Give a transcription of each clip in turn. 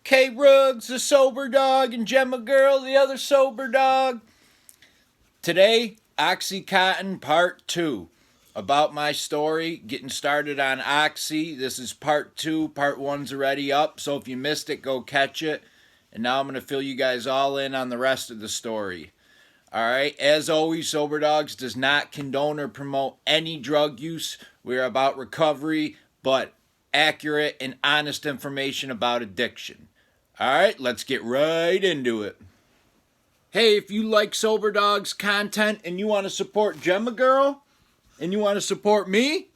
K-Rugs, the sober dog, and Gemma Girl, the other sober dog. Today, Oxycontin Part 2. About my story, getting started on Oxy. This is Part 2. Part 1's already up, so if you missed it, go catch it. And now I'm going to fill you guys all in on the rest of the story. Alright, as always, Sober Dogs does not condone or promote any drug use. We are about recovery, but accurate and honest information about addiction. Alright, let's get right into it. Hey, if you like Sober Dogs content and you want to support Gemma Girl, and you want to support me,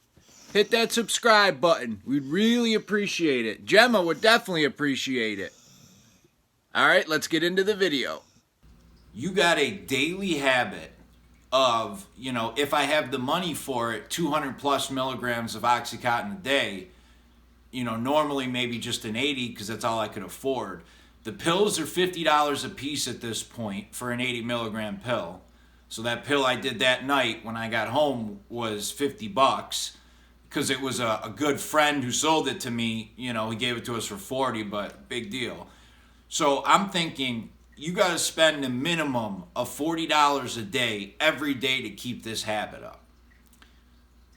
hit that subscribe button. We'd really appreciate it. Gemma would definitely appreciate it. Alright, let's get into the video. You got a daily habit of, if I have the money for it, 200 plus milligrams of Oxycontin a day, normally maybe just an 80 because that's all I could afford. The pills are $50 a piece at this point for an 80 milligram pill. So that pill I did that night when I got home was $50 because it was a good friend who sold it to me. He gave it to us for 40, but big deal. So I'm thinking you got to spend a minimum of $40 a day every day to keep this habit up.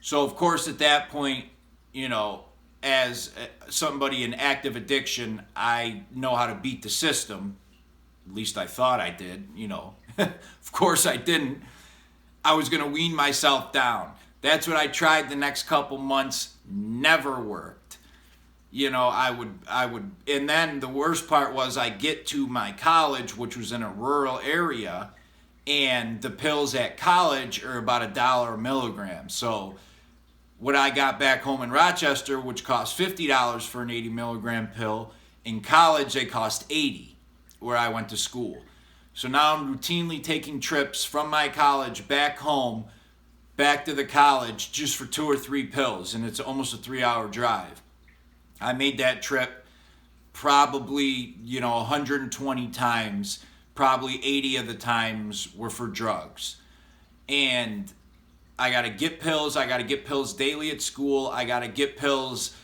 So of course at that point, as somebody in active addiction, I know how to beat the system. At least I thought I did, Of course I didn't. I was going to wean myself down. That's what I tried the next couple months. Never worked. I would, and then the worst part was I get to my college, which was in a rural area, and the pills at college are about $1 a milligram. So what I got back home in Rochester, which cost $50 for an 80 milligram pill, in college they cost $80 where I went to school. So now I'm routinely taking trips from my college back home, back to the college, just for 2 or 3 pills, and it's almost a 3-hour drive. I made that trip probably, 120 times, probably 80 of the times were for drugs. And I got to get pills. I got to get pills daily at school. I got to get pills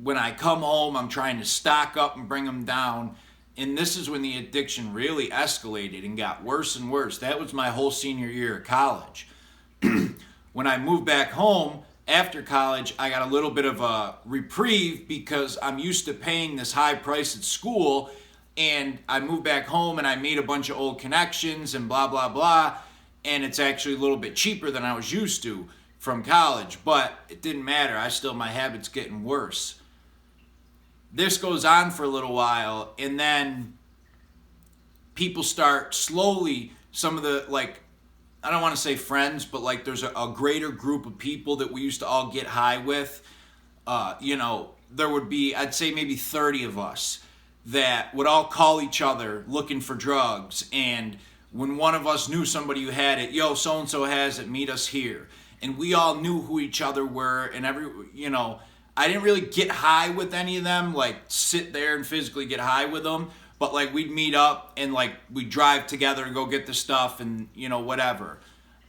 when I come home. I'm trying to stock up and bring them down. And this is when the addiction really escalated and got worse and worse. That was my whole senior year of college. When I moved back home after college, I got a little bit of a reprieve because I'm used to paying this high price at school. And I moved back home and I made a bunch of old connections and blah, blah, blah. And it's actually a little bit cheaper than I was used to from college, but it didn't matter. my habit's getting worse. This goes on for a little while, and then people start slowly, some of the, I don't want to say friends, but there's a greater group of people that we used to all get high with. There would be, I'd say maybe 30 of us that would all call each other looking for drugs, and when one of us knew somebody who had it, yo, so-and-so has it, meet us here. And we all knew who each other were, and I didn't really get high with any of them, sit there and physically get high with them, but we'd meet up and we'd drive together and go get the stuff and, whatever.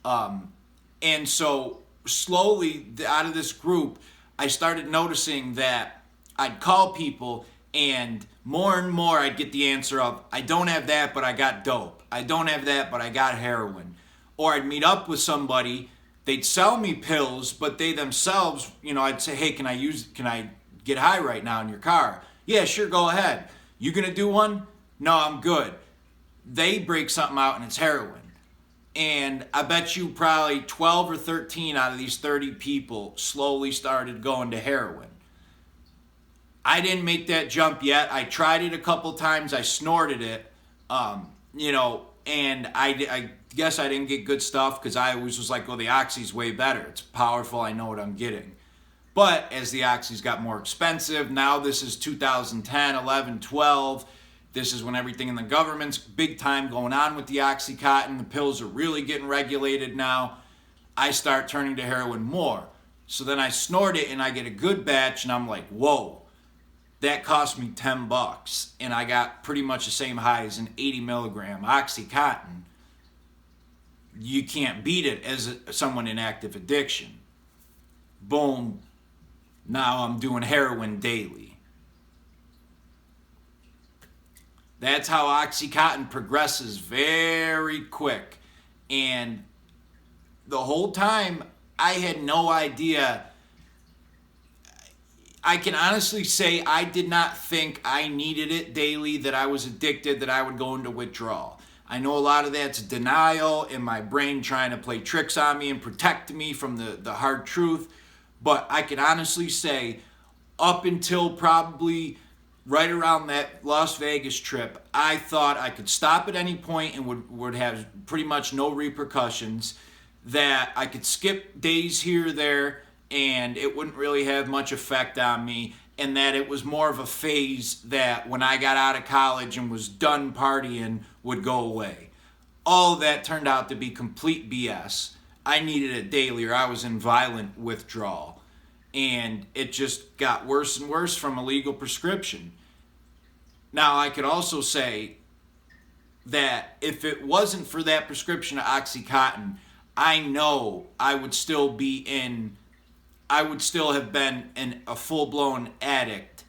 And so slowly out of this group, I started noticing that I'd call people and more I'd get the answer of, I don't have that, but I got dope. I don't have that, but I got heroin. Or I'd meet up with somebody, they'd sell me pills, but they themselves, I'd say, hey, can I get high right now in your car? Yeah, sure, go ahead. You gonna do one? No, I'm good. They break something out and it's heroin. And I bet you probably 12 or 13 out of these 30 people slowly started going to heroin. I didn't make that jump yet. I tried it a couple times. I snorted it, and I guess I didn't get good stuff because I always was like, well, the Oxy's way better. It's powerful. I know what I'm getting. But as the Oxys got more expensive, now this is 2010, 11, 12. This is when everything in the government's big time going on with the Oxycontin. The pills are really getting regulated now. I start turning to heroin more. So then I snort it and I get a good batch and I'm like, whoa. That cost me $10, and I got pretty much the same high as an 80 milligram Oxycontin. You can't beat it as someone in active addiction. Boom, now I'm doing heroin daily. That's how Oxycontin progresses very quick. And the whole time, I had no idea. I can honestly say I did not think I needed it daily, that I was addicted, that I would go into withdrawal. I know a lot of that's denial and my brain trying to play tricks on me and protect me from the hard truth. But I can honestly say, up until probably right around that Las Vegas trip, I thought I could stop at any point and would have pretty much no repercussions, that I could skip days here or there and it wouldn't really have much effect on me, and that it was more of a phase that when I got out of college and was done partying would go away. All of that turned out to be complete BS. I needed it daily or I was in violent withdrawal. And it just got worse and worse from a legal prescription. Now, I could also say that if it wasn't for that prescription of Oxycontin, I know I would still have been a full-blown addict,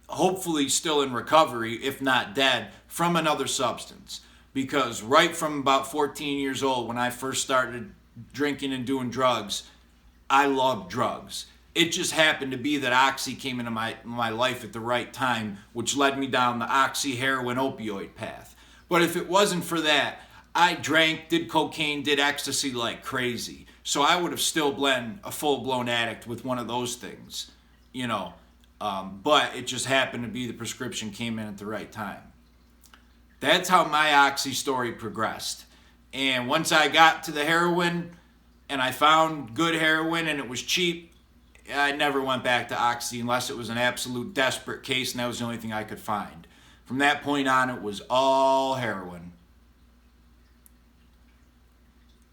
hopefully still in recovery, if not dead, from another substance. Because right from about 14 years old, when I first started drinking and doing drugs, I loved drugs. It just happened to be that Oxy came into my life at the right time, which led me down the Oxy heroin opioid path. But if it wasn't for that, I drank, did cocaine, did ecstasy like crazy. So I would have still been a full-blown addict with one of those things, you know. But it just happened to be the prescription came in at the right time. That's how my Oxy story progressed. And once I got to the heroin and I found good heroin and it was cheap, I never went back to Oxy unless it was an absolute desperate case and that was the only thing I could find. From that point on, it was all heroin.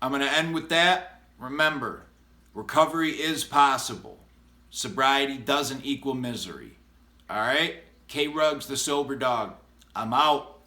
I'm going to end with that. Remember, recovery is possible. Sobriety doesn't equal misery. All right? K-Rugs, the Sober Dog. I'm out.